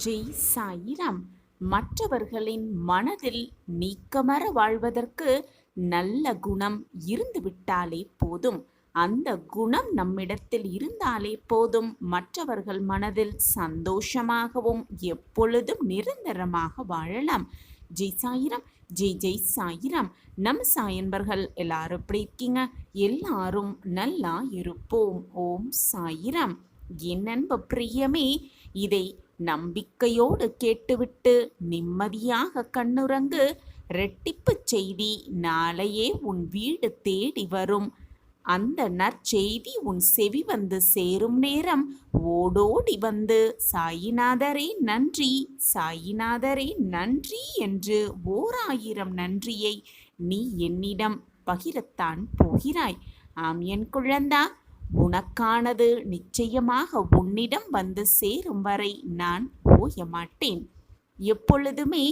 ஜெய் சாயிராம். மற்றவர்களின் மனதில் நீக்கமற வாழ்வதற்கு நல்ல குணம் இருந்துவிட்டாலே போதும். அந்த குணம் நம்மிடத்தில் இருந்தாலே போதும். மற்றவர்கள் மனதில் சந்தோஷமாகவும் எப்பொழுதும் நிரந்தரமாக வாழலாம். ஜெய் சாயிராம். ஜெய் ஜெய் சாயிராம். நம்ம சாயன்பர்கள் எல்லாரும் எப்படி இருக்கீங்க? எல்லாரும் நல்லா இருப்போம். ஓம் சாயிராம். என் அன்பு பிரியமே, இதை நம்பிக்கையோடு கேட்டுவிட்டு நிம்மதியாக கண்ணுறங்கு. இரட்டிப்பு செய்தி நாளையே உன் வீடு தேடி வரும். அந்த நற்செய்தி உன் செவி வந்து சேரும் நேரம் ஓடோடி வந்து சாயிநாதரே நன்றி, சாயிநாதரே நன்றி என்று 1000 நன்றியை நீ என்னிடம் பகிரத்தான் போகிறாய். ஆம் என் குழந்தா, உனக்கானது நிச்சயமாக உன்னிடம் வந்து சேரும் வரை நான் ஓய மாட்டேன். எப்பொழுதுமே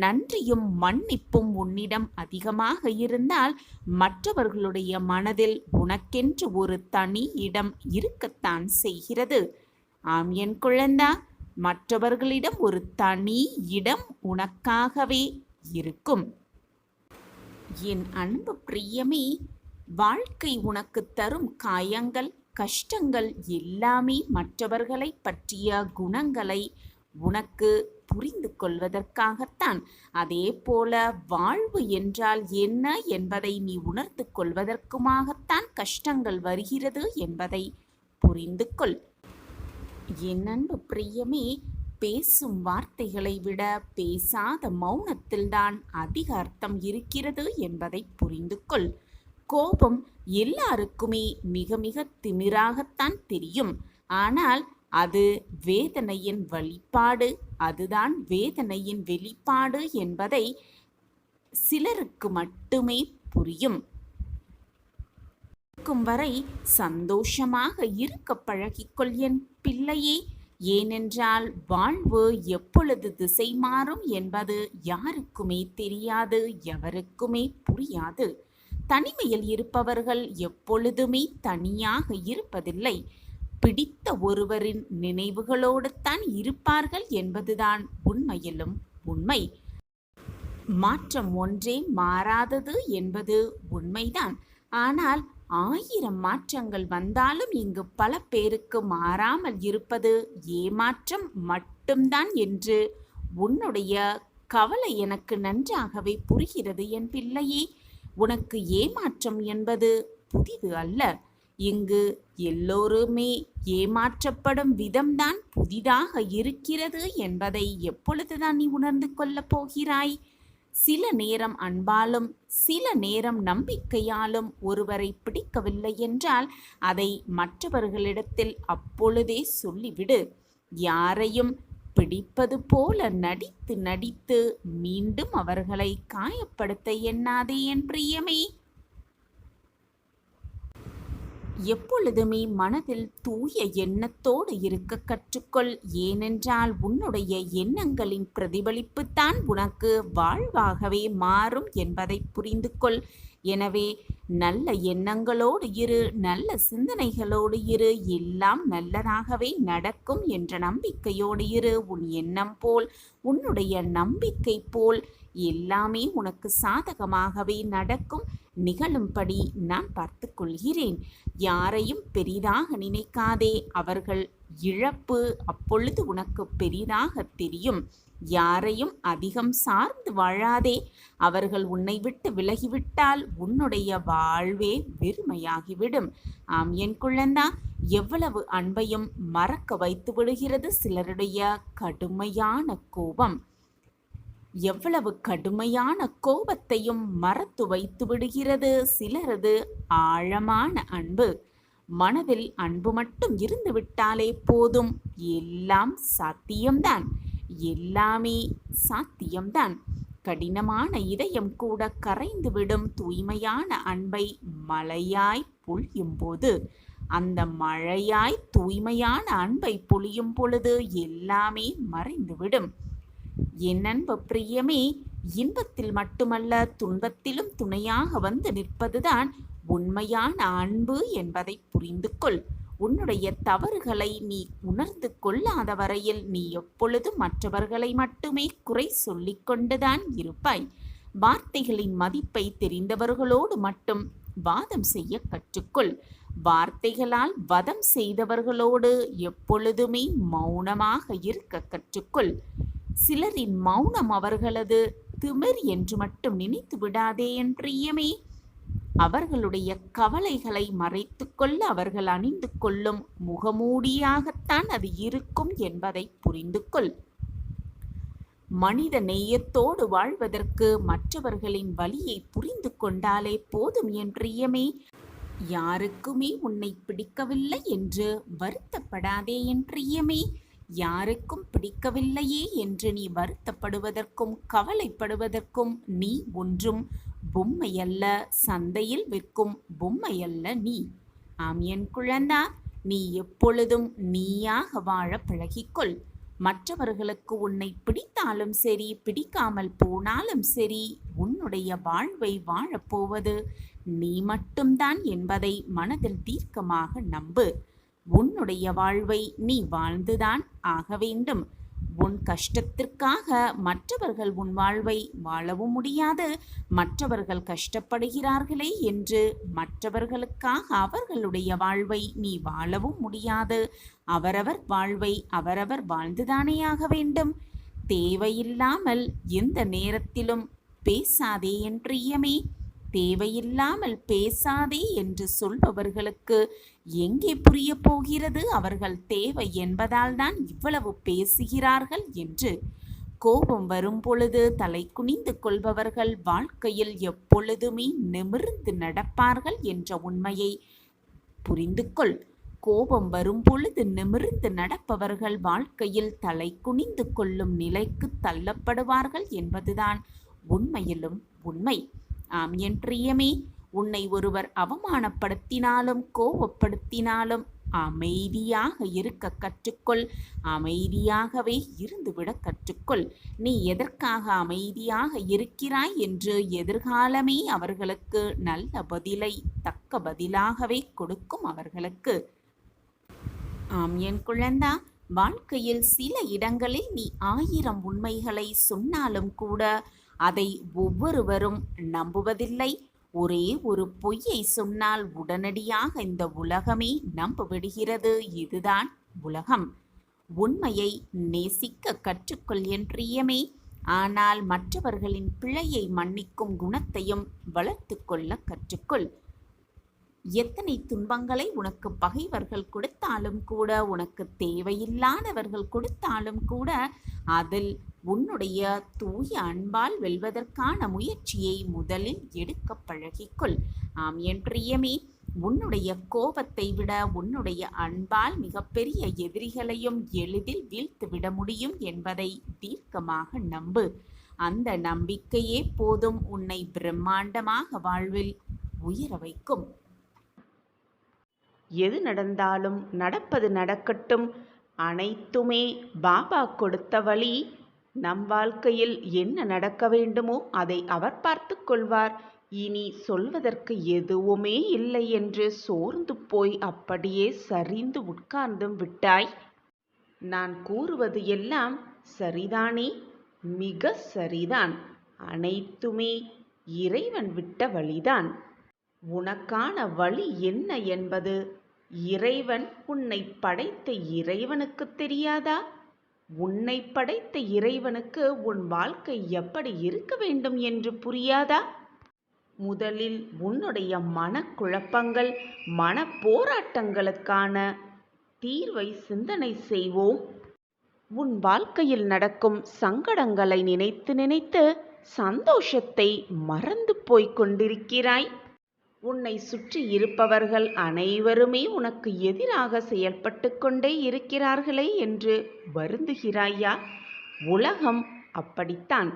நன்றியும் மன்னிப்பும் உன்னிடம் அதிகமாக இருந்தால் மற்றவர்களுடைய மனதில் உனக்கென்று ஒரு தனி இடம் இருக்கத்தான் செய்கிறது. ஆம் என் குழந்தா, மற்றவர்களிடம் ஒரு தனி இடம் உனக்காகவே இருக்கும். என் அன்பு பிரியமே, வாழ்க்கை உனக்கு தரும் காயங்கள், கஷ்டங்கள் எல்லாமே மற்றவர்களை பற்றிய குணங்களை உனக்கு புரிந்து கொள்வதற்காகத்தான். அதே போல வாழ்வு என்றால் என்ன என்பதை நீ உணர்ந்து கொள்வதற்குமாகத்தான் கஷ்டங்கள் வருகிறது என்பதை புரிந்து கொள். என் அன்பு பிரியமே, பேசும் வார்த்தைகளை விட பேசாத மௌனத்தில்தான் அதிக அர்த்தம் இருக்கிறது என்பதை புரிந்து கொள். கோபம் எல்லாருக்குமே மிக மிக திமிராகத்தான் தெரியும். ஆனால் அது வேதனையின் வெளிப்பாடு. அதுதான் வேதனையின் வெளிப்பாடு என்பதை சிலருக்கு மட்டுமே புரியும். வரை சந்தோஷமாக இருக்க பழகிக்கொள் என் பிள்ளையே. ஏனென்றால் வாழ்வு எப்பொழுது திசை மாறும் என்பது யாருக்குமே தெரியாது, எவருக்குமே புரியாது. தனிமையில் இருப்பவர்கள் எப்பொழுதுமே தனியாக இருப்பதில்லை. பிடித்த ஒருவரின் நினைவுகளோடு தான் இருப்பார்கள் என்பதுதான் உண்மையிலும் உண்மை. மாற்றம் ஒன்றே மாறாதது என்பது உண்மைதான். ஆனால் 1000 மாற்றங்கள் வந்தாலும் இங்கு பல பேருக்கு மாறாமல் இருப்பது ஏமாற்றம் மட்டும்தான் என்று உன்னுடைய கவலை எனக்கு நன்றாகவே புரிகிறது என் பிள்ளையே. உனக்கு ஏமாற்றம் என்பது புதிது அல்ல. இங்கு எல்லோருமே ஏமாற்றப்படும் விதம்தான் புதிதாக இருக்கிறது என்பதை எப்பொழுதுதான் நீ உணர்ந்து கொள்ளப் போகிறாய்? சில நேரம் அன்பாலும் சில நேரம் நம்பிக்கையாலும் ஒருவரை பிடிக்கவில்லை என்றால் அதை மற்றவர்களிடத்தில் அப்பொழுதே சொல்லிவிடு. யாரையும் பிடிப்பது போல நடித்து நடித்து மீண்டும் அவர்களை காயப்படுத்த எண்ணாதே என் பிரியமே. எப்பொழுதுமே மனதில் தூய எண்ணத்தோடு இருக்க கற்றுக்கொள். ஏனென்றால் உன்னுடைய எண்ணங்களின் பிரதிபலிப்புத்தான் உனக்கு வாழ்வாகவே மாறும் என்பதை புரிந்து கொள். எனவே நல்ல எண்ணங்களோடு இரு, நல்ல சிந்தனைகளோடு இரு. எல்லாம் நல்லதாகவே நடக்கும் என்ற நம்பிக்கையோடு இரு. உன் எண்ணம் போல், உன்னுடைய நம்பிக்கை போல் எல்லாமே உனக்கு சாதகமாகவே நடக்கும். நிகழும்படி நான் பார்த்து கொள்கிறேன். யாரையும் பெரிதாக நினைக்காதே. அவர்கள் இழப்பு அப்பொழுது உனக்கு பெரிதாக தெரியும். யாரையும் அதிகம் சார்ந்து வாழாதே. அவர்கள் உன்னை விட்டு விலகிவிட்டால் உன்னுடைய வாழ்வே வெறுமையாகிவிடும். ஆம் என் குழந்தா, எவ்வளவு அன்பையும் மறக்க வைத்து விடுகிறது சிலருடைய கடுமையான கோபம். எவ்வளவு கடுமையான கோபத்தையும் மறத்து வைத்து விடுகிறது சிலரது ஆழமான அன்பு. மனதில் அன்பு மட்டும் இருந்து விட்டாலே போதும். எல்லாம் சாத்தியம்தான், எல்லாமே சாத்தியம்தான். கடினமான இதயம் கூட கரைந்துவிடும் தூய்மையான அன்பை மழையாய் பொழியும் போது. அந்த மழையாய் தூய்மையான அன்பை பொழியும் பொழுது எல்லாமே மறைந்துவிடும். என் அன்பு பிரியமே, இன்பத்தில் மட்டுமல்ல துன்பத்திலும் துணையாக வந்து நிற்பதுதான் உண்மையான அன்பு என்பதை புரிந்து கொள். உன்னுடைய தவறுகளை நீ உணர்ந்து கொள்ளாத வரையில் நீ எப்பொழுதும் மற்றவர்களை மட்டுமே குறை சொல்லிக் கொண்டுதான் இருப்பாய். வார்த்தைகளின் மதிப்பை தெரிந்தவர்களோடு மட்டும் வாதம் செய்ய கற்றுக்கொள். வார்த்தைகளால் வதம் செய்தவர்களோடு எப்பொழுதுமே மௌனமாக இருக்க கற்றுக்கொள். சிலரின் மௌனம் அவர்களது திமிர் என்று மட்டும் நினைத்து விடாதே என் பிரியமே. அவர்களுடைய கவலைகளை மறைத்து கொள்ள அவர்கள் அணிந்து கொள்ளும் முகமூடியாகத்தான் அது இருக்கும் என்பதை புரிந்து கொள். மனித நேயத்தோடு வாழ்வதற்கு மற்றவர்களின் வலியை புரிந்து கொண்டாலே போதும் என் பிரியமே. யாருக்குமே உன்னை பிடிக்கவில்லை என்று வருத்தப்படாதே என் பிரியமே. யாருக்கும் பிடிக்கவில்லையே என்று நீ வருத்தப்படுவதற்கும் கவலைப்படுவதற்கும் நீ ஒன்றும் பொம்மையல்ல, சந்தையில் விற்கும் பொம்மையல்ல நீ. ஆம் என் குழந்தா, நீ எப்பொழுதும் நீயாக வாழ பழகிக்கொள். மற்றவர்களுக்கு உன்னை பிடித்தாலும் சரி, பிடிக்காமல் போனாலும் சரி, உன்னுடைய வாழ்வை வாழப்போவது நீ மட்டும்தான் என்பதை மனதில் தீர்க்கமாக நம்பு. உன்னுடைய வாழ்வை நீ வாழ்ந்துதான் ஆக வேண்டும். உன் கஷ்டத்திற்காக மற்றவர்கள் உன் வாழ்வை வாழவும் முடியாது. மற்றவர்கள் கஷ்டப்படுகிறார்களே என்று மற்றவர்களுக்காக அவர்களுடைய வாழ்வை நீ வாழவும் முடியாது. அவரவர் வாழ்வை அவரவர் வாழ்ந்துதானே ஆக வேண்டும். தேவையில்லாமல் எந்த நேரத்திலும் பேசாதே என் பிரியமே. தேவையில்லாமல் பேசாதே என்று சொல்பவர்களுக்கு எங்கே புரிய போகிறது அவர்கள் தேவை என்பதால் தான் இவ்வளவு பேசுகிறார்கள் என்று. கோபம் வரும் பொழுது தலை குனிந்து கொள்பவர்கள் வாழ்க்கையில் எப்பொழுதுமே நிமிர்ந்து நடப்பார்கள் என்ற உண்மையை புரிந்து கொள். கோபம் வரும் பொழுது நிமிர்ந்து நடப்பவர்கள் வாழ்க்கையில் தலை குனிந்து கொள்ளும் நிலைக்கு தள்ளப்படுவார்கள் என்பதுதான் உண்மையிலும் உண்மை. ஆம் என் பிரியமே, உன்னை ஒருவர் அவமானப்படுத்தினாலும் கோபப்படுத்தினாலும் அமைதியாக இருக்க கற்றுக்கொள். அமைதியாகவே இருந்துவிட கற்றுக்கொள். நீ எதற்காக அமைதியாக இருக்கிறாய் என்று எதிர்காலமே அவர்களுக்கு நல்ல பதிலை தக்க பதிலாகவே கொடுக்கும் அவர்களுக்கு. ஆம் என் குழந்தா, வாழ்க்கையில் சில இடங்களில் நீ 1000 உண்மைகளை சொன்னாலும் கூட அதை ஒவ்வொருவரும் நம்புவதில்லை. ஒரே ஒரு பொய்யை சொன்னால் உடனடியாக இந்த உலகமே நம்பிவிடுகிறது. இதுதான் உலகம். உண்மையை நேசிக்க கற்றுக்கொள் என் பிரியமே. ஆனால் மற்றவர்களின் பிழையை மன்னிக்கும் குணத்தையும் வளர்த்து கொள்ள கற்றுக்கொள். எத்தனை துன்பங்களை உனக்கு பகைவர்கள் கொடுத்தாலும் கூட, உனக்கு தேவையில்லாதவர்கள் கொடுத்தாலும் கூட, அதில் உன்னுடைய தூய அன்பால் வெல்வதற்கான முயற்சியை முதலில் எடுக்க பழகிக்கொள். ஆம் என் பிரியமே, உன்னுடைய கோபத்தை விட உன்னுடைய அன்பால் மிகப்பெரிய எதிரிகளையும் எளிதில் வீழ்த்துவிட முடியும் என்பதை தீர்க்கமாக நம்பு. அந்த நம்பிக்கையே போதும் உன்னை பிரம்மாண்டமாக வாழ்வில் உயர வைக்கும். எது நடந்தாலும் நடப்பது நடக்கட்டும், அனைத்துமே பாபா கொடுத்த வழி. நம் வாழ்க்கையில் என்ன நடக்க வேண்டுமோ அதை அவர் பார்த்து கொள்வார். இனி சொல்வதற்கு எதுவுமே இல்லை என்று சோர்ந்து போய் அப்படியே சரிந்து உட்கார்ந்தும் விட்டாய். நான் கூறுவது எல்லாம் சரிதானே? மிக சரிதான். அனைத்துமே இறைவன் விட்ட வழிதான். உனக்கான வழி என்ன என்பது இறைவன் உன்னை படைத்த இறைவனுக்கு தெரியாதா? உன்னை படைத்த இறைவனுக்கு உன் வாழ்க்கை எப்படி இருக்க வேண்டும் என்று புரியாதா? முதலில் உன்னுடைய மனக்குழப்பங்கள், மன போராட்டங்களுக்கான தீர்வை சிந்தனை செய்வோம். உன் வாழ்க்கையில் நடக்கும் சங்கடங்களை நினைத்து நினைத்து சந்தோஷத்தை மறந்து போய்க் கொண்டிருக்கிறாய். உன்னை சுற்றி இருப்பவர்கள் அனைவருமே உனக்கு எதிராக செயல்பட்டு கொண்டே இருக்கிறார்களே என்று வருந்துகிறாயா? உலகம் அப்படித்தான்.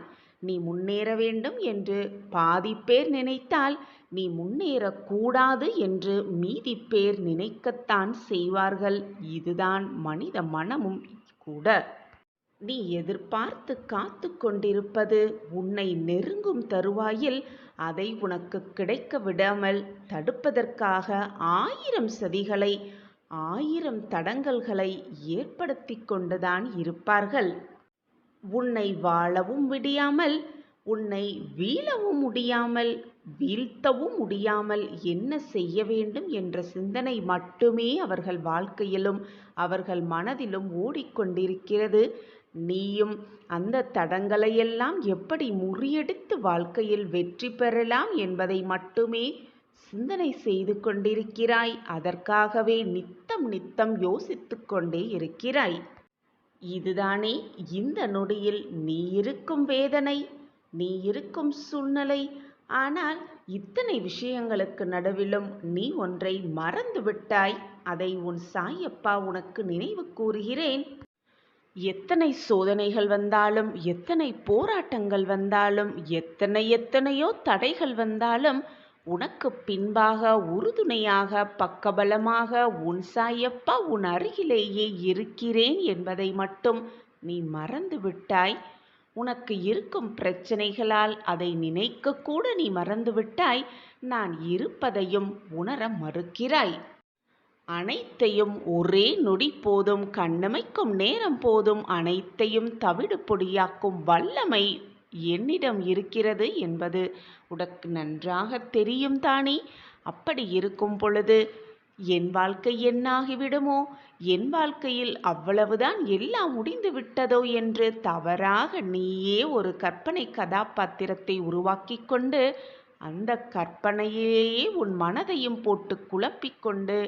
நீ முன்னேற வேண்டும் என்று பாதி பேர் நினைத்தால் நீ முன்னேறக்கூடாது என்று மீதி பேர் நினைக்கத்தான் செய்வார்கள். இதுதான் மனித மனமும் கூட. நீ எதிர்பார்த்து காத்து கொண்டிருப்பது உன்னை நெருங்கும் தருவாயில் அதை உனக்கு கிடைக்க விடாமல் தடுப்பதற்காக 1000 சதிகளை 1000 தடங்கல்களை ஏற்படுத்தி கொண்டுதான் இருப்பார்கள். உன்னை வாழவும் விடியாமல், உன்னை வீழவும் முடியாமல், வீழ்த்தவும் முடியாமல் என்ன செய்ய வேண்டும் என்ற சிந்தனை மட்டுமே அவர்கள் வாழ்க்கையிலும் அவர்கள் மனதிலும் ஓடிக்கொண்டிருக்கிறது. நீயும் அந்த தடங்களையெல்லாம் எப்படி முறியடித்து வாழ்க்கையில் வெற்றி பெறலாம் என்பதை மட்டுமே சிந்தனை செய்து கொண்டிருக்கிறாய். அதற்காகவே நித்தம் நித்தம் யோசித்து கொண்டே இருக்கிறாய். இதுதானே இந்த நொடியில் நீ இருக்கும் வேதனை, நீ இருக்கும் சூழ்நிலை. ஆனால் இத்தனை விஷயங்களுக்கு நடுவிலும் நீ ஒன்றை மறந்து விட்டாய். அதை உன் சாயப்பா உனக்கு நினைவு கூறுகிறேன். எத்தனை சோதனைகள் வந்தாலும், எத்தனை போராட்டங்கள் வந்தாலும், எத்தனையோ தடைகள் வந்தாலும், உனக்கு பின்பாக உறுதுணையாக பக்கபலமாக உன் சாயப்பா உன் அருகிலேயே இருக்கிறேன் என்பதை மட்டும் நீ மறந்து விட்டாய். உனக்கு இருக்கும் பிரச்சனைகளால் அதை நினைக்க கூட நீ மறந்துவிட்டாய். நான் இருப்பதையும் உணர மறுக்கிறாய். அனைத்தையும் ஒரே நொடி போதும், கண்ணமைக்கும் நேரம் போதும், அனைத்தையும் தவிடு பொடியாக்கும் வல்லமை என்னிடம் இருக்கிறது என்பது உனக்கு நன்றாக தெரியும் தானே. அப்படி இருக்கும் பொழுது என் வாழ்க்கை என்னாகிவிடுமோ, என் வாழ்க்கையில் அவ்வளவுதான் எல்லாம் முடிந்து விட்டதோ என்று தவறாக நீயே ஒரு கற்பனை கதாபாத்திரத்தை உருவாக்கி கொண்டு அந்த கற்பனையிலேயே உன் மனதையும் போட்டு குழப்பிக்கொண்டு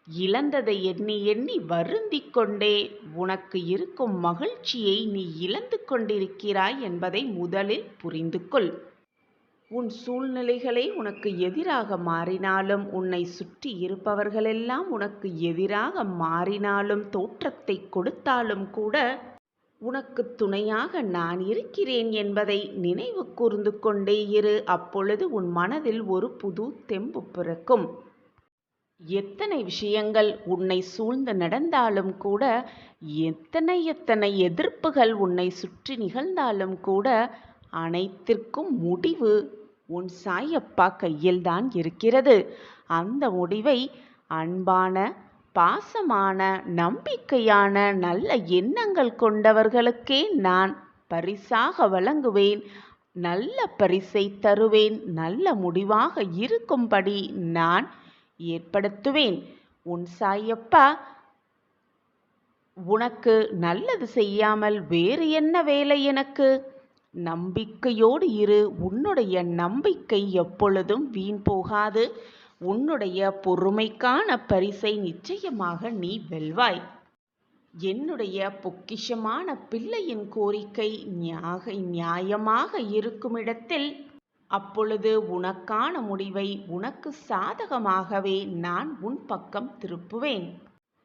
இழந்ததை எண்ணி எண்ணி வருந்தி கொண்டே உனக்கு இருக்கும் மகிழ்ச்சியை நீ இழந்து கொண்டிருக்கிறாய் என்பதை முதலில் புரிந்து கொள். உன் சூழ்நிலைகளே உனக்கு எதிராக மாறினாலும், உன்னை சுற்றி இருப்பவர்களெல்லாம் உனக்கு எதிராக மாறினாலும், தோற்றத்தை கொடுத்தாலும் கூட உனக்கு துணையாக நான் இருக்கிறேன் என்பதை நினைவு கூர்ந்து கொண்டே இரு. அப்பொழுது உன் மனதில் ஒரு புது தெம்பு பிறக்கும். எத்தனை விஷயங்கள் உன்னை சூழ்ந்து நடந்தாலும் கூட, எத்தனை எதிர்ப்புகள் உன்னை சுற்றி நிகழ்ந்தாலும் கூட, அனைத்திற்கும் முடிவு உன் சாயப்பா கையில்தான் இருக்கிறது. அந்த முடிவை அன்பான, பாசமான, நம்பிக்கையான, நல்ல எண்ணங்கள் கொண்டவர்களுக்கே நான் பரிசாக வழங்குவேன். நல்ல பரிசை தருவேன். நல்ல முடிவாக இருக்கும்படி நான் ஏற்படுத்துவேன். உன் சாயப்பா உனக்கு நல்லது செய்யாமல் வேறு என்ன வேலை எனக்கு? நம்பிக்கையோடு இரு. உன்னுடைய நம்பிக்கை எப்பொழுதும் வீண் போகாது. உன்னுடைய பொறுமைக்கான பரிசை நிச்சயமாக நீ வெல்வாய். என்னுடைய பொக்கிஷமான பிள்ளையின் கோரிக்கை நியாயமாக இருக்குமிடத்தில் அப்பொழுது உனக்கான முடிவை உனக்கு சாதகமாகவே நான் உன் பக்கம் திருப்புவேன்.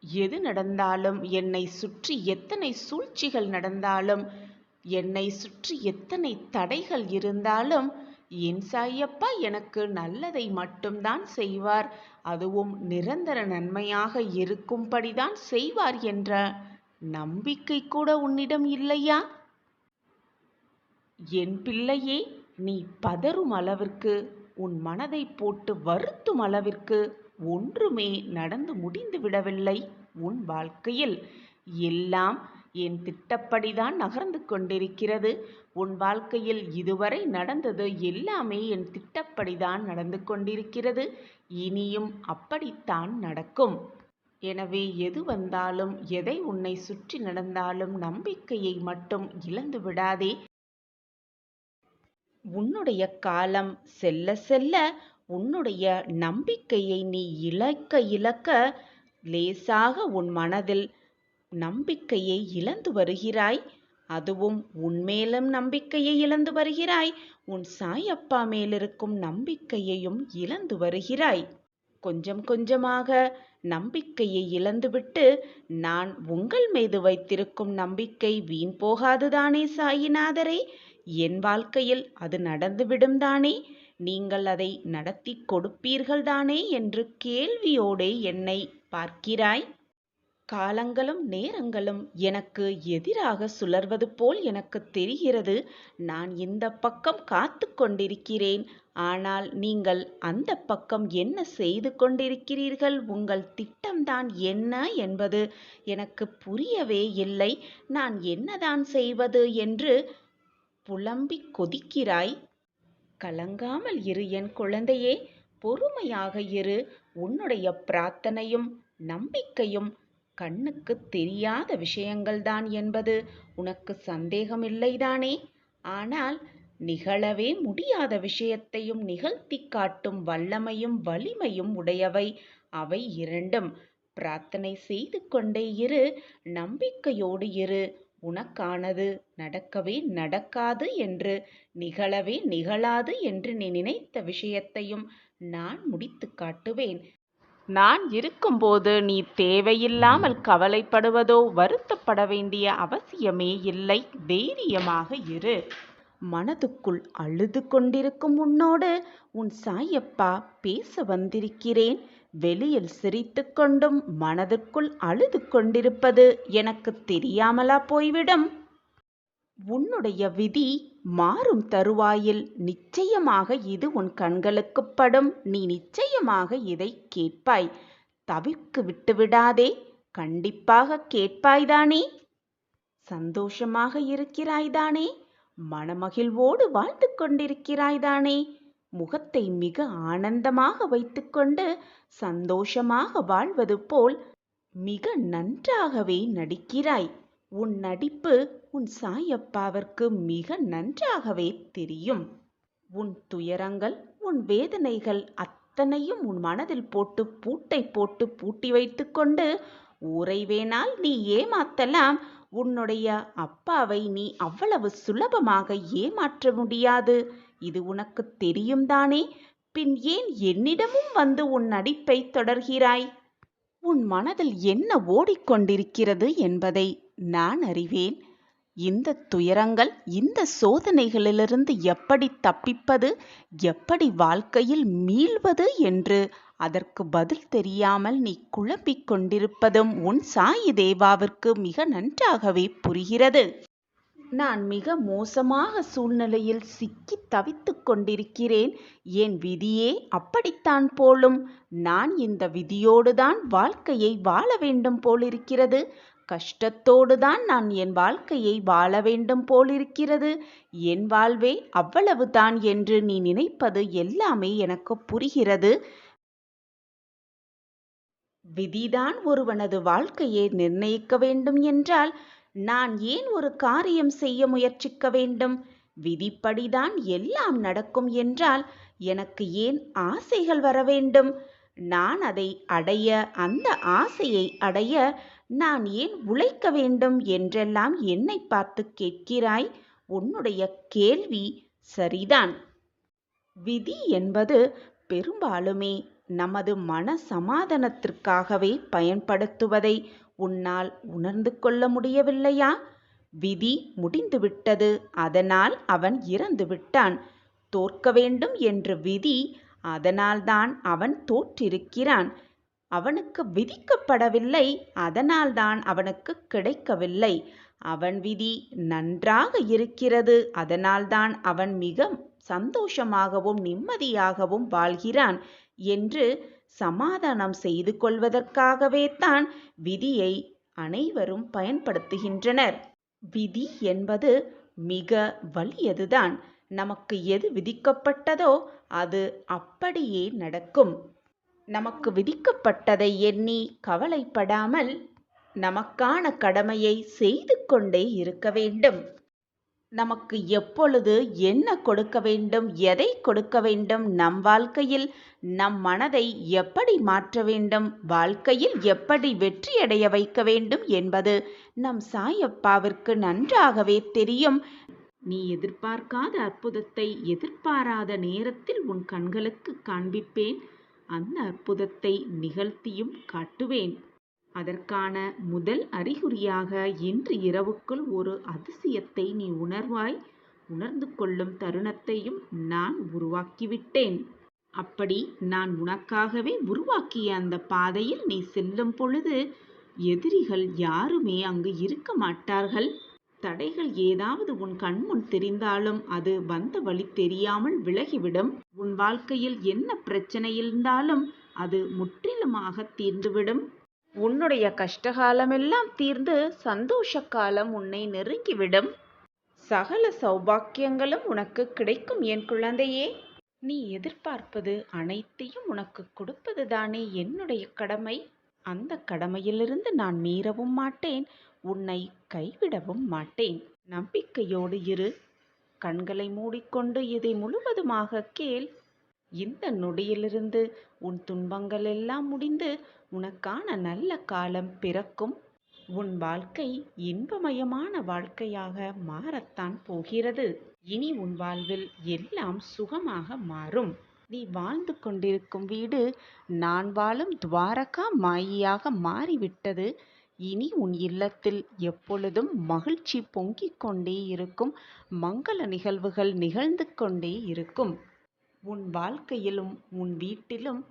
எது நடந்தாலும், என்னை சுற்றி எத்தனை சூழ்ச்சிகள் நடந்தாலும், என்னை சுற்றி எத்தனை தடைகள் இருந்தாலும், என் சாயப்பா எனக்கு நல்லதை மட்டும்தான் செய்வார். அதுவும் நிரந்தர நன்மையாக இருக்கும்படிதான் செய்வார் என்ற நம்பிக்கை கூட உன்னிடம் இல்லையா? என் பிள்ளையே, நீ பதறும் அளவிற்கு, உன் மனதை போட்டு வருத்தும் அளவிற்கு ஒன்றுமே நடந்து முடிந்து விடவில்லை உன் வாழ்க்கையில். எல்லாம் என் திட்டப்படிதான் நகர்ந்து கொண்டிருக்கிறது. உன் வாழ்க்கையில் இதுவரை நடந்தது எல்லாமே என் திட்டப்படிதான் நடந்து கொண்டிருக்கிறது. இனியும் அப்படித்தான் நடக்கும். எனவே எது வந்தாலும், எதை உன்னை சுற்றி நடந்தாலும் நம்பிக்கையை மட்டும் இழந்து விடாதே. உன்னுடைய காலம் செல்ல செல்ல உன்னுடைய நம்பிக்கையை நீ இழக்க லேசாக உன் மனதில் நம்பிக்கையை இழந்து வருகிறாய். அதுவும் உன்மேலும் நம்பிக்கையை இழந்து வருகிறாய். உன் சாயப்பா மேலிருக்கும் நம்பிக்கையையும் இழந்து வருகிறாய். கொஞ்சம் கொஞ்சமாக நம்பிக்கையை இழந்துவிட்டு, நான் உங்கள் மீது வைத்திருக்கும் நம்பிக்கை வீண் போகாதுதானே சாயிநாதரே? என் வாழ்க்கையில் அது நடந்துவிடும் தானே? நீங்கள் அதை நடத்தி கொடுப்பீர்கள் தானே என்று கேள்வியோடே என்னை பார்க்கிறாய். காலங்களும் நேரங்களும் எனக்கு எதிராக சுழல்வது போல் எனக்கு தெரிகிறது. நான் இந்த பக்கம் காத்து கொண்டிருக்கிறேன். ஆனால் நீங்கள் அந்த பக்கம் என்ன செய்து கொண்டிருக்கிறீர்கள்? உங்கள் திட்டம்தான் என்ன என்பது எனக்கு புரியவே இல்லை. நான் என்னதான் செய்வது என்று புலம்பிக் கொதிக்கிறாய். கலங்காமல் இரு என் குழந்தையே, பொறுமையாக இரு. உன்னுடைய பிரார்த்தனையும் நம்பிக்கையும் கண்ணுக்கு தெரியாத விஷயங்கள்தான் என்பது உனக்கு சந்தேகமில்லைதானே? ஆனால் நிகழவே முடியாத விஷயத்தையும் நிகழ்த்தி காட்டும் வல்லமையும் வலிமையும் உடையவை அவை இரண்டும். பிரார்த்தனை செய்து கொண்டே இரு, நம்பிக்கையோடு இரு. உனக்கானது நடக்கவே நடக்காது என்று, நிகழவே நிகழாது என்று நீ நினைத்த விஷயத்தையும் நான் முடித்து காட்டுவேன். நான் இருக்கும்போது நீ தேவையில்லாமல் கவலைப்படுவதோ வருத்தப்பட வேண்டிய அவசியமே இல்லை. தைரியமாக இரு. மனதுக்குள் அழுது கொண்டிருக்கும் உன்னோடு உன் சாயப்பா பேச வந்திருக்கிறேன். வெளியில் சிரித்து கொண்டும் மனதுக்குள் அழுது கொண்டிருப்பது எனக்கு தெரியாமலா போய்விடும்? உன்னுடைய விதி மாறும் தருவாயில் நிச்சயமாக இது உன் கண்களுக்குப் படும். நீ நிச்சயமாக இதை கேட்பாய். தவிர்க்கு விட்டுவிடாதே. கண்டிப்பாக கேட்பாய்தானே? சந்தோஷமாக இருக்கிறாய்தானே? மனமகிழ்வோடு வாழ்ந்து கொண்டிருக்கிறாய்தானே? முகத்தை மிக ஆனந்தமாக வைத்துக்கொண்டு சந்தோஷமாக வாழ்வது போல் மிக நன்றாகவே நடிக்கிறாய். உன் நடிப்பு உன் சாயப்பாவிற்கு மிக நன்றாகவே தெரியும். உன் துயரங்கள், உன் வேதனைகள் அத்தனையும் உன் மனதில் போட்டு பூட்டை போட்டு பூட்டி வைத்துக்கொண்டு ஊரை வேணால் நீ ஏமாத்தலாம். உன்னுடைய அப்பாவை நீ அவ்வளவு சுலபமாக ஏமாற்ற முடியாது. இது உனக்கு தெரியும் தானே? பின் ஏன் என்னிடமும் வந்து உன் நடிப்பை தொடர்கிறாய்? உன் மனதில் என்ன ஓடிக்கொண்டிருக்கிறது என்பதை நான் அறிவேன். இந்த துயரங்கள், இந்த சோதனைகளிலிருந்து எப்படி தப்பிப்பது, எப்படி வாழ்க்கையில் மீள்வது என்று அதற்கு பதில் தெரியாமல் நீ குழம்பிக் கொண்டிருப்பதும் உன் சாயி தேவாவிற்கு மிக நன்றாகவே புரிகிறது. நான் மிக மோசமாக சூழ்நிலையில் சிக்கி தவித்துக் கொண்டிருக்கிறேன். என் விதியே அப்படித்தான் போலும். நான் இந்த விதியோடுதான் வாழ்க்கையை வாழ வேண்டும் போலிருக்கிறது. கஷ்டத்தோடுதான் நான் என் வாழ்க்கையை வாழ வேண்டும் போலிருக்கிறது. என் வாழ்வே அவ்வளவுதான் என்று நீ நினைப்பது எல்லாமே எனக்கு புரிகிறது. விதிதான் ஒருவனது வாழ்க்கையை நிர்ணயிக்க வேண்டும் என்றால் நான் ஏன் ஒரு காரியம் செய்ய முயற்சிக்க வேண்டும்? விதிப்படிதான் எல்லாம் நடக்கும் என்றால் எனக்கு ஏன் ஆசைகள் வர வேண்டும்? நான் அதை அடைய, அந்த ஆசையை அடைய நான் ஏன் உழைக்க வேண்டும் என்றெல்லாம் என்னை பார்த்து கேட்கிறாய். உன்னுடைய கேள்வி சரிதான். விதி என்பது பெரும்பாலுமே நமது மன சமாதானத்திற்காகவே பயன்படுத்துவதை உன்னால் உணர்ந்து கொள்ள முடியவில்லையா? விதி முடிந்துவிட்டது, அதனால் அவன் இறந்து விட்டான். தோற்க வேண்டும் என்ற விதி, அதனால்தான் அவன் தோற்றிருக்கிறான். அவனுக்கு விதிக்கப்படவில்லை, அதனால்தான் அவனுக்கு கிடைக்கவில்லை. அவன் விதி நன்றாக இருக்கிறது, அதனால்தான் அவன் மிக சந்தோஷமாகவும் நிம்மதியாகவும் வாழ்கிறான் என்று சமாதானம் செய்து கொள்வதற்காகவே தான் விதியை அனைவரும் பயன்படுத்துகின்றனர். விதி என்பது மிக வலியதுதான். நமக்கு எது விதிக்கப்பட்டதோ அது அப்படியே நடக்கும். நமக்கு விதிக்கப்பட்டதை எண்ணி கவலைப்படாமல் நமக்கான கடமையை செய்து கொண்டே இருக்க வேண்டும். நமக்கு எப்பொழுது என்ன கொடுக்க வேண்டும், எதை கொடுக்க வேண்டும், நம் வாழ்க்கையில் நம் மனதை எப்படி மாற்ற வேண்டும், வாழ்க்கையில் எப்படி வெற்றியடைய வைக்க வேண்டும் என்பது நம் சாயப்பாவிற்கு நன்றாகவே தெரியும். நீ எதிர்பார்க்காத அற்புதத்தை எதிர்பாராத நேரத்தில் உன் கண்களுக்கு காண்பிப்பேன். அந்த அற்புதத்தை நிகழ்த்தியும் காட்டுவேன். அதற்கான முதல் அறிகுறியாக இன்று இரவுக்குள் ஒரு அதிசயத்தை நீ உணர்வாய். உணர்ந்து கொள்ளும் தருணத்தையும் நான் உருவாக்கிவிட்டேன். அப்படி நான் உனக்காகவே உருவாக்கிய அந்த பாதையில் நீ செல்லும் பொழுது எதிரிகள் யாருமே அங்கு இருக்க மாட்டார்கள். தடைகள் ஏதாவது உன் கண்முன் தெரிந்தாலும் அது வந்த வழி தெரியாமல் விலகிவிடும். உன் வாழ்க்கையில் என்ன பிரச்சனை இருந்தாலும் அது முற்றிலுமாக தீர்ந்துவிடும். உன்னுடைய கஷ்டகாலமெல்லாம் தீர்ந்து சந்தோஷ காலம் உன்னை நெருங்கிவிடும். சகல சௌபாக்கியங்களும் உனக்கு கிடைக்கும் என் குழந்தையே. நீ எதிர்பார்ப்பது அனைத்தையும் உனக்கு கொடுப்பதுதானே என்னுடைய கடமை. அந்த கடமையிலிருந்து நான் மீறவும் மாட்டேன், உன்னை கைவிடவும் மாட்டேன். நம்பிக்கையோடு இரு. கண்களை மூடிக்கொண்டு இதை முழுவதுமாக கேள். இந்த நொடியிலிருந்து உன் துன்பங்கள் எல்லாம் முடிந்து உனக்கான நல்ல காலம் பிறக்கும். உன் வாழ்க்கை இன்பமயமான வாழ்க்கையாக மாறத்தான் போகிறது. இனி உன் வாழ்வில் எல்லாம் சுகமாக மாறும். நீ வாழ்ந்து கொண்டிருக்கும் வீடு நான் வாழும் துவாரகா மாயியாக மாறிவிட்டது. இனி உன் இல்லத்தில் எப்பொழுதும் மகிழ்ச்சி பொங்கிக் கொண்டே இருக்கும். மங்கள நிகழ்வுகள் நிகழ்ந்து கொண்டே இருக்கும். உன் வாழ்க்கையிலும் உன் வீட்டிலும்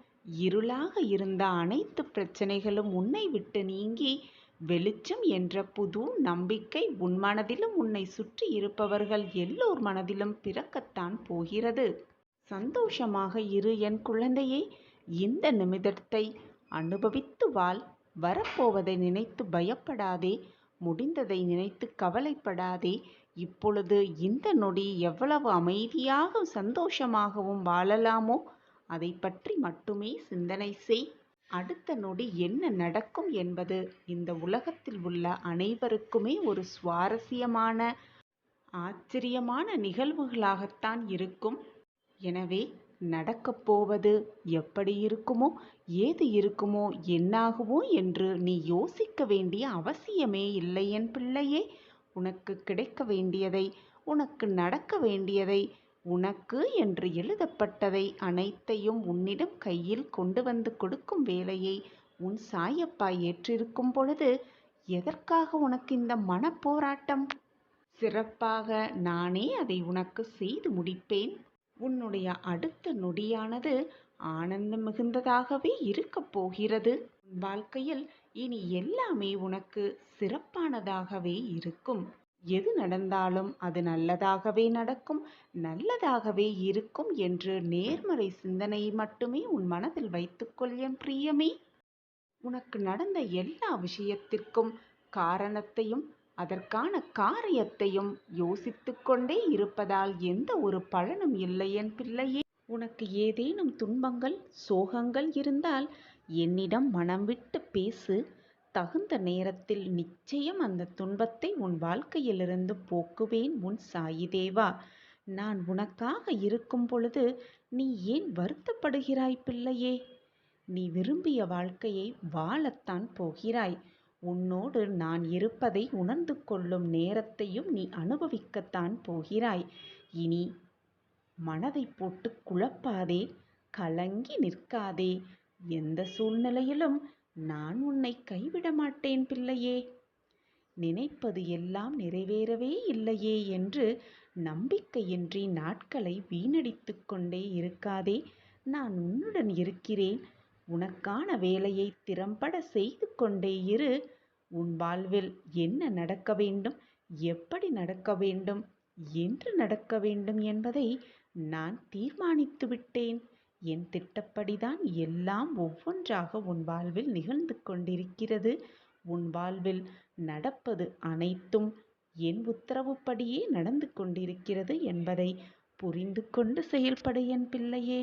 இருளாக இருந்த அனைத்து பிரச்சனைகளும் உன்னை விட்டு நீங்கி வெளிச்சம் என்ற புது நம்பிக்கை உன் மனதிலும் உன்னை சுற்றி இருப்பவர்கள் எல்லோர் மனதிலும் பிறக்கத்தான் போகிறது. சந்தோஷமாக இரு என் குழந்தையே. இந்த நிமிடத்தை அனுபவித்து வாழ். வரப்போவதை நினைத்து பயப்படாதே. முடிந்ததை நினைத்து கவலைப்படாதே. இப்பொழுது இந்த நொடி எவ்வளவு அமைதியாக சந்தோஷமாகவும் வாழலாமோ அதை பற்றி மட்டுமே சிந்தனை செய். அடுத்த நொடி என்ன நடக்கும் என்பது இந்த உலகத்தில் உள்ள அனைவருக்குமே ஒரு சுவாரஸ்யமான ஆச்சரியமான நிகழ்வுகளாகத்தான் இருக்கும். எனவே நடக்கப் போவது எப்படி இருக்குமோ, ஏது இருக்குமோ, என்னாகுமோ என்று நீ யோசிக்க வேண்டிய அவசியமே இல்லை என் பிள்ளையே. உனக்கு கிடைக்க வேண்டியதை, உனக்கு நடக்க வேண்டியதை, உனக்கு என்று எழுதப்பட்டதை அனைத்தையும் உன்னிடம் கையில் கொண்டு வந்து கொடுக்கும் வேலையை உன் சாயப்பா ஏற்றிருக்கும் பொழுது எதற்காக உனக்கு இந்த மனப்போராட்டம்? சிறப்பாக நானே அதை உனக்கு செய்து முடிப்பேன். உன்னுடைய அடுத்த நொடியானது ஆனந்தம் மிகுந்ததாகவே இருக்கப் போகிறது. உன் வாழ்க்கையில் இனி எல்லாமே உனக்கு சிறப்பானதாகவே இருக்கும். எது நடந்தாலும் அது நல்லதாகவே நடக்கும், நல்லதாகவே இருக்கும் என்று நேர்மறை சிந்தனையை மட்டுமே உன் மனதில் வைத்துக்கொள் என் பிரியமே. உனக்கு நடந்த எல்லா விஷயத்திற்கும் காரணத்தையும் அதற்கான காரியத்தையும் யோசித்து கொண்டே இருப்பதால் எந்த ஒரு பலனும் இல்லை என் பிள்ளையே. உனக்கு ஏதேனும் துன்பங்கள், சோகங்கள் இருந்தால் என்னிடம் மனம் விட்டு பேசு. தகுந்த நேரத்தில் நிச்சயம் அந்த துன்பத்தை உன் வாழ்க்கையிலிருந்து போக்குவேன் உன் சாயி தேவா. நான் உனக்காக இருக்கும் பொழுது நீ ஏன் வருத்தப்படுகிறாய் பிள்ளையே? நீ விரும்பிய வாழ்க்கையை வாழத்தான் போகிறாய். உன்னோடு நான் இருப்பதை உணர்ந்து கொள்ளும் நேரத்தையும் நீ அனுபவிக்கத்தான் போகிறாய். இனி மனதை போட்டு குழப்பாதே, கலங்கி நிற்காதே. எந்த சூழ்நிலையிலும் நான் உன்னை கைவிட மாட்டேன் பிள்ளையே. நினைப்பது எல்லாம் நிறைவேறவே இல்லையே என்று நம்பிக்கையின்றி நாட்களை வீணடித்து கொண்டே இருக்காதே. நான் உன்னுடன் இருக்கிறேன். உனக்கான வேலையை திறம்பட செய்து கொண்டே இரு. உன் வாழ்வில் என்ன நடக்க வேண்டும், எப்படி நடக்க வேண்டும், என்று நடக்க வேண்டும் என்பதை நான் தீர்மானித்து விட்டேன். என் திட்டப்படிதான் எல்லாம் ஒவ்வொன்றாக உன் வாழ்வில் நிகழ்ந்து கொண்டிருக்கிறது. உன் வாழ்வில் நடப்பது அனைத்தும் என் உத்தரவுப்படியே நடந்து கொண்டிருக்கிறது என்பதை புரிந்து கொண்டு செயல்படு என் பிள்ளையே.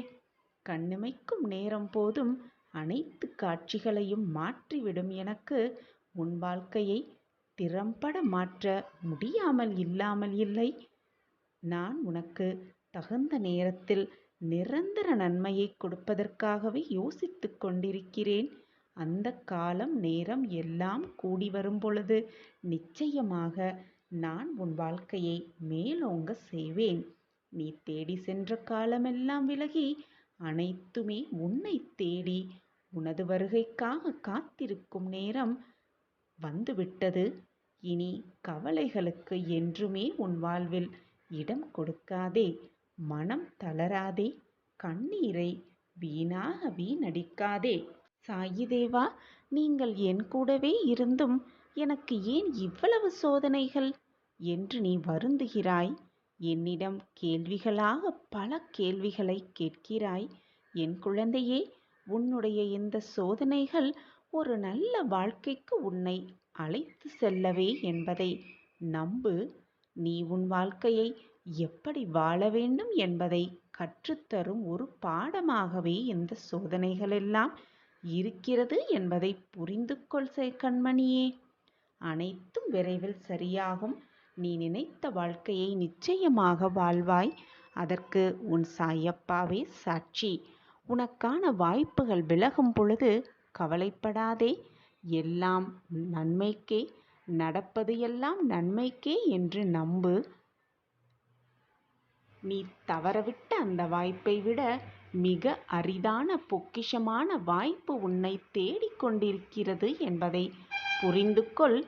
கண்ணிமைக்கும் நேரம் போதும் அனைத்து காட்சிகளையும் மாற்றிவிடும் எனக்கு உன் வாழ்க்கையை திறம்பட மாற்ற முடியாமல் இல்லாமல் இல்லை. நான் உனக்கு தகுந்த நேரத்தில் நிரந்தர நன்மையை கொடுப்பதற்காகவே யோசித்து கொண்டிருக்கிறேன். அந்த காலம் நேரம் எல்லாம் கூடி வரும் பொழுது நிச்சயமாக நான் உன் வாழ்க்கையை மேலோங்க செய்வேன். நீ தேடி சென்ற காலமெல்லாம் விலகி அனைத்துமே உன்னை தேடி உனது வருகைக்காக காத்திருக்கும் நேரம் வந்துவிட்டது. இனி கவலைகளுக்கு என்றுமே உன் வாழ்வில் இடம் கொடுக்காதே. மனம் தளராதே. கண்ணீரை வீணாக வீணடிக்காதே. சாயி தேவா, நீங்கள் என் கூடவே இருந்தும் எனக்கு ஏன் இவ்வளவு சோதனைகள் என்று நீ வருந்துகிறாய். என்னிடம் கேள்விகளாக பல கேள்விகளை கேட்கிறாய். என் குழந்தையே, உன்னுடைய இந்த சோதனைகள் ஒரு நல்ல வாழ்க்கைக்கு உன்னை அழைத்து செல்லவே என்பதை நம்பு. நீ உன் வாழ்க்கையை எப்படி வாழ வேண்டும் என்பதை கற்றுத்தரும் ஒரு பாடமாகவே இந்த சோதனைகளெல்லாம் இருக்கிறது என்பதை புரிந்து கொள் கண்மணியே. அனைத்தும் விரைவில் சரியாகும். நீ நினைத்த வாழ்க்கையை நிச்சயமாக வாழ்வாய். அதற்கு உன் சாயப்பாவே சாட்சி. உனக்கான வாய்ப்புகள் விலகும் பொழுது கவலைப்படாதே. எல்லாம் நன்மைக்கே, நடப்பது எல்லாம் நன்மைக்கே என்று நம்பு. நீ தவறவிட்ட அந்த வாய்ப்பை விட மிக அரிதான பொக்கிஷமான வாய்ப்பு உன்னை தேடிக்கொண்டிருக்கிறது என்பதை புரிந்து கொள்.